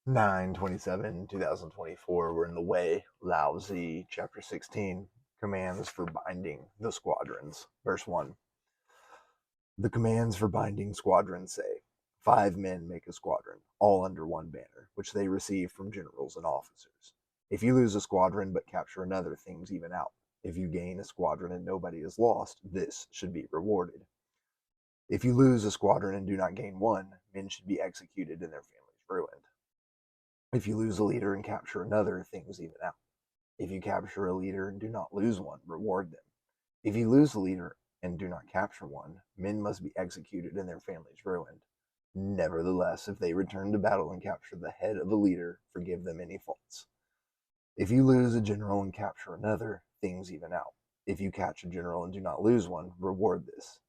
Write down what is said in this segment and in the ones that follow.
9/27/2024. We're in the Wei Liaozi Chapter 16. Commands for binding the squadrons. Verse 1. The commands for binding squadrons say, 5 men make a squadron, all under one banner, which they receive from generals and officers. If you lose a squadron but capture another, things even out. If you gain a squadron and nobody is lost, this should be rewarded. If you lose a squadron and do not gain one, men should be executed and their families ruined. If you lose a leader and capture another, things even out. If you capture a leader and do not lose one, reward them. If you lose a leader and do not capture one, men must be executed and their families ruined. Nevertheless, if they return to battle and capture the head of a leader, forgive them any faults. If you lose a general and capture another, things even out. If you catch a general and do not lose one, reward this.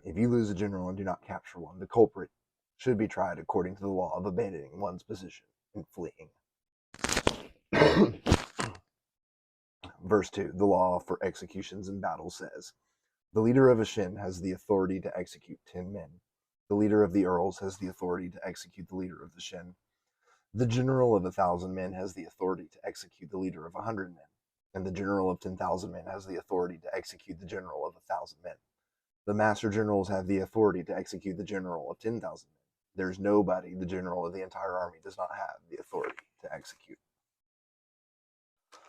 If you lose a general and do not capture one, the culprit should be tried according to the law of abandoning one's position and fleeing. Verse 2. The law for executions in battle says, the leader of a shin has the authority to execute 10 men. The leader of the earls has the authority to execute the leader of the shin. The general of 1,000 men has the authority to execute the leader of 100 men. And the general of 10,000 men has the authority to execute the general of 1,000 men. The master generals have the authority to execute the general of 10,000 men. There's nobody the general of the entire army does not have the authority to execute.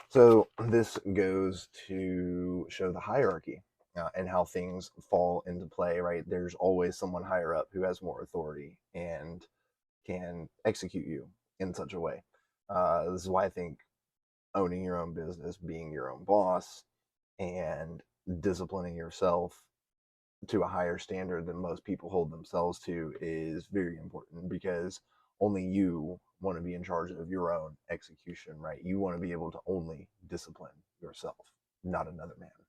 So this goes to show the hierarchy and how things fall into play, right? There's always someone higher up who has more authority and can execute you in such a way. This is why I think owning your own business, being your own boss, and disciplining yourself to a higher standard than most people hold themselves to is very important, because only you want to be in charge of your own execution, right? You want to be able to only discipline yourself, not another man.